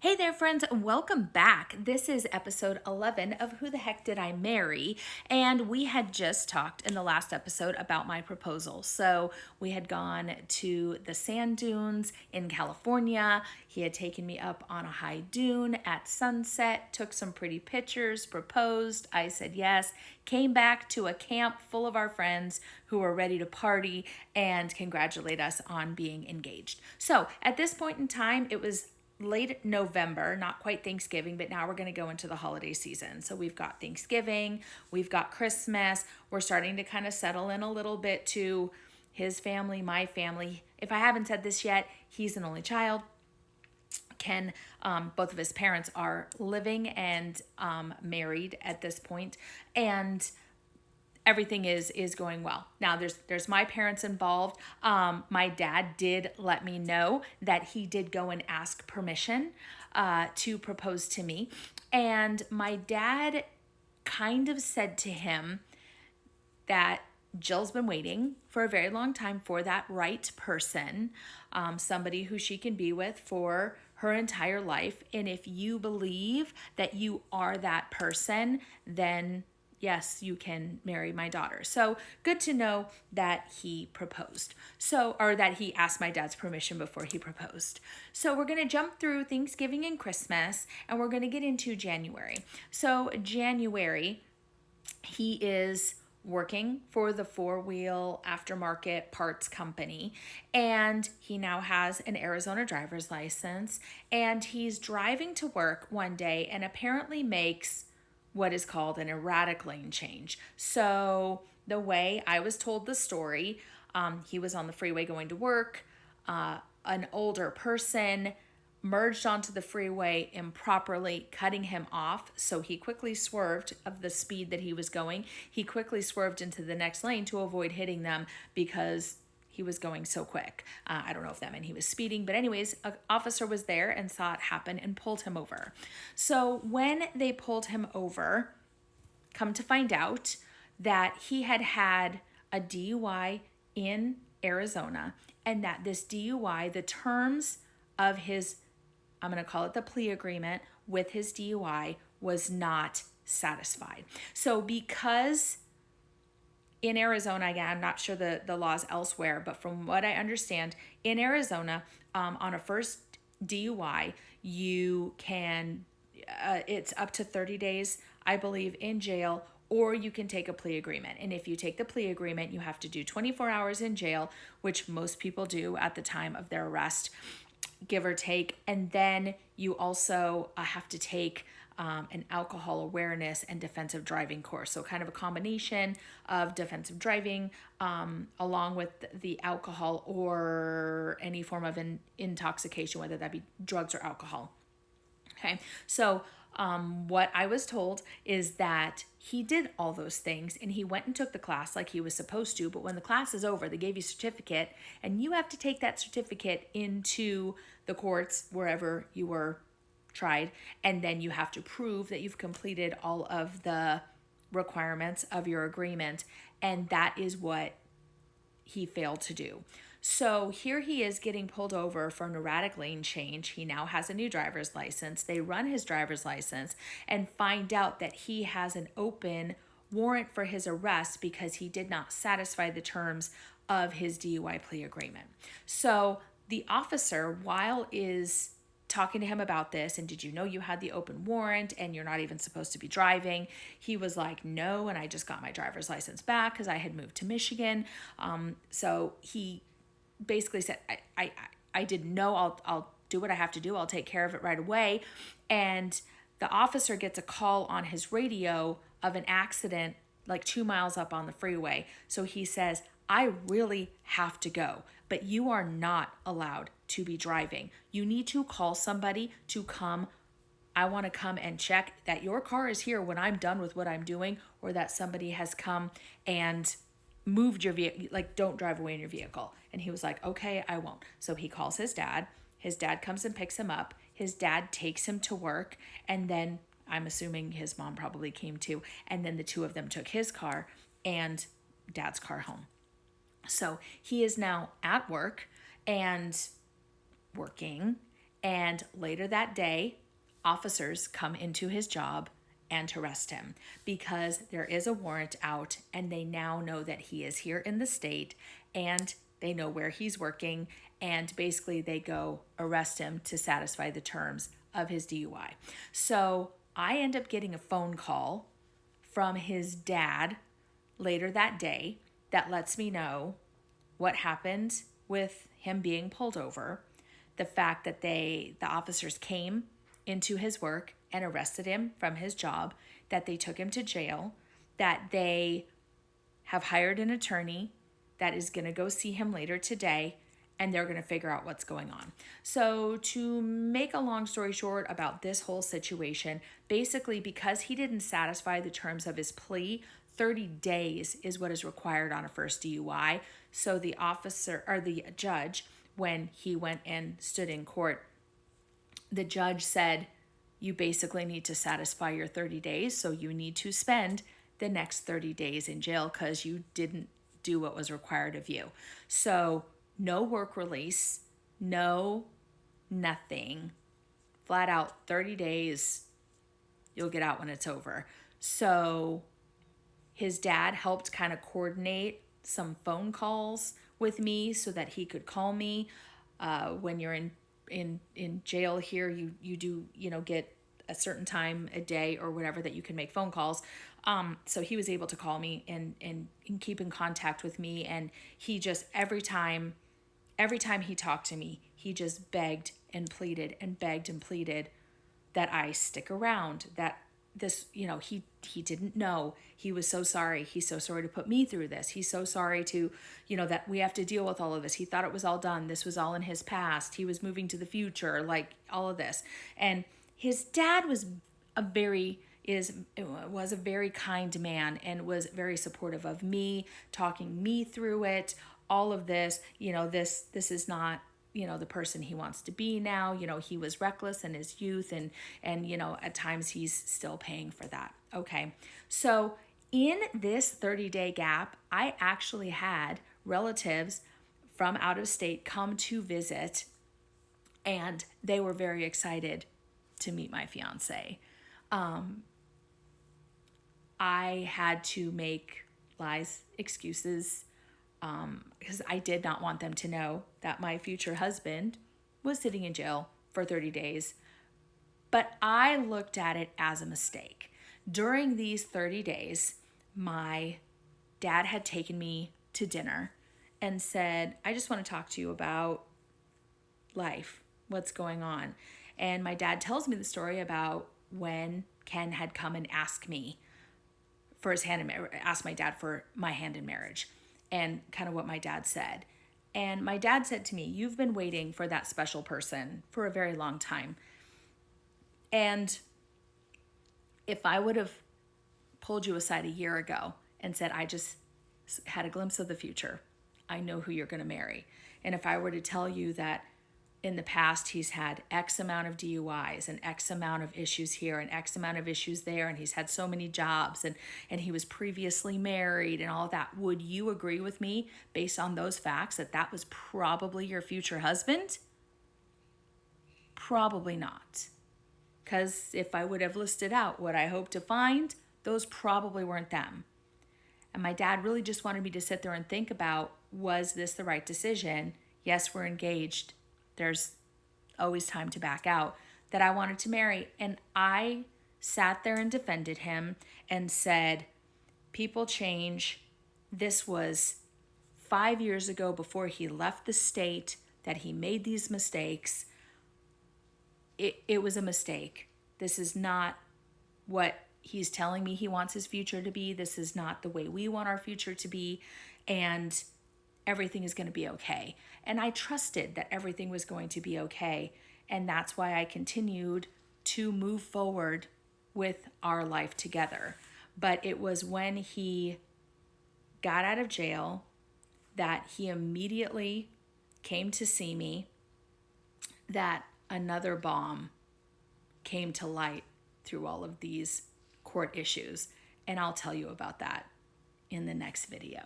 Hey there, friends. Welcome back. This is episode 11 of Who the Heck Did I Marry? And we had just talked in the last episode about my proposal. So we had gone to the sand dunes in California. He had taken me up on a high dune at sunset, took some pretty pictures, proposed. I said yes, came back to a camp full of our friends who were ready to party and congratulate us on being engaged. So at this point in time, it was late November, not quite Thanksgiving, but now we're going to go into the holiday season. So we've got Thanksgiving, we've got Christmas. We're starting to kind of settle in a little bit to his family, my family. If I haven't said this yet, he's an only child. Ken, both of his parents are living and married at this point, and everything is going well. Now there's my parents involved. My dad did let me know that he did go and ask permission to propose to me, and my dad kind of said to him that Jill's been waiting for a very long time for that right person, somebody who she can be with for her entire life. And if you believe that you are that person, then yes, you can marry my daughter. So good to know that he proposed. Or that he asked my dad's permission before he proposed. So we're going to jump through Thanksgiving and Christmas, and we're going to get into January. So January, he is working for the Four Wheel Aftermarket Parts Company, and he now has an Arizona driver's license, and he's driving to work one day and apparently makes what is called an erratic lane change. So the way I was told the story, he was on the freeway going to work. An older person merged onto the freeway improperly, cutting him off. So he quickly swerved of the speed that he was going. He quickly swerved into the next lane to avoid hitting them because he was going so quick. I don't know if that meant he was speeding, but anyways, an officer was there and saw it happen and pulled him over. So when they pulled him over, come to find out that he had had a DUI in Arizona, and that this DUI, the terms of his, I'm going to call it the plea agreement with his DUI, was not satisfied. So because in Arizona, again, I'm not sure the laws elsewhere, but from what I understand, in Arizona, on a first DUI, you can, it's up to 30 days, I believe, in jail, or you can take a plea agreement. And if you take the plea agreement, you have to do 24 hours in jail, which most people do at the time of their arrest, give or take. And then you also have to take an alcohol awareness and defensive driving course. So kind of a combination of defensive driving along with the alcohol or any form of an intoxication, whether that be drugs or alcohol. Okay, so what I was told is that he did all those things and he went and took the class like he was supposed to. But when the class is over, they gave you a certificate, and you have to take that certificate into the courts wherever you were tried. And then you have to prove that you've completed all of the requirements of your agreement. And that is what he failed to do. So here he is getting pulled over for an erratic lane change. He now has a new driver's license. They run his driver's license and find out that he has an open warrant for his arrest because he did not satisfy the terms of his DUI plea agreement. So the officer, while is talking to him about this, and did you know you had the open warrant and you're not even supposed to be driving? He was like, no, and I just got my driver's license back because I had moved to Michigan. So he basically said, I didn't know. I'll do what I have to do. I'll take care of it right away. And the officer gets a call on his radio of an accident like 2 miles up on the freeway. So he says, I really have to go, but you are not allowed to be driving. You need to call somebody to come. I want to come and check that your car is here when I'm done with what I'm doing, or that somebody has come and moved your vehicle. Like, don't drive away in your vehicle. And he was like, okay, I won't. So he calls his dad. His dad comes and picks him up. His dad takes him to work. And then I'm assuming his mom probably came too. And then the two of them took his car and dad's car home. So he is now at work and working And later that day, officers come into his job and arrest him because there is a warrant out and they now know that he is here in the state and they know where he's working, and basically they go arrest him to satisfy the terms of his DUI. So I end up getting a phone call from his dad later that day that lets me know what happened with him being pulled over, the fact that the officers came into his work and arrested him from his job, that they took him to jail, that they have hired an attorney that is going to go see him later today, and they're going to figure out what's going on. So to make a long story short about this whole situation, basically because he didn't satisfy the terms of his plea, 30 days is what is required on a first DUI. So the officer or the judge, when he went and stood in court, the judge said, you basically need to satisfy your 30 days. So you need to spend the next 30 days in jail because you didn't do what was required of you. So no work release, no nothing. Flat out 30 days, you'll get out when it's over. So his dad helped kind of coordinate some phone calls with me so that he could call me. When you're in jail here, you do, get a certain time a day or whatever that you can make phone calls. So he was able to call me and keep in contact with me. And he just, every time he talked to me, he just begged and pleaded that I stick around, that this, he didn't know. He was so sorry. He's so sorry to put me through this. He's so sorry to, that we have to deal with all of this. He thought it was all done. This was all in his past. He was moving to the future, like all of this. And his dad was a very kind man and was very supportive of me, talking me through it, all of this. This is not, the person he wants to be now. He was reckless in his youth, and at times he's still paying for that. Okay. So in this 30-day gap, I actually had relatives from out of state come to visit, and they were very excited to meet my fiance. I had to make lies, excuses, because I did not want them to know that my future husband was sitting in jail for 30 days. But I looked at it as a mistake. During these 30 days, my dad had taken me to dinner and said, I just want to talk to you about life, what's going on. And my dad tells me the story about when Ken had come and asked me for his hand in asked my dad for my hand in marriage, and kind of what my dad said. And my dad said to me, you've been waiting for that special person for a very long time. And if I would have pulled you aside a year ago and said, I just had a glimpse of the future, I know who you're going to marry. And if I were to tell you that in the past, he's had X amount of DUIs and X amount of issues here and X amount of issues there, and he's had so many jobs, and he was previously married and all of that, would you agree with me based on those facts that was probably your future husband? Probably not. Because if I would have listed out what I hoped to find, those probably weren't them. And my dad really just wanted me to sit there and think about, was this the right decision? Yes, we're engaged. There's always time to back out, that I wanted to marry. And I sat there and defended him and said, people change. This was 5 years ago before he left the state that he made these mistakes. It was a mistake. This is not what he's telling me he wants his future to be. This is not the way we want our future to be. And everything is going to be okay. And I trusted that everything was going to be okay. And that's why I continued to move forward with our life together. But it was when he got out of jail that he immediately came to see me that another bomb came to light through all of these court issues. And I'll tell you about that in the next video.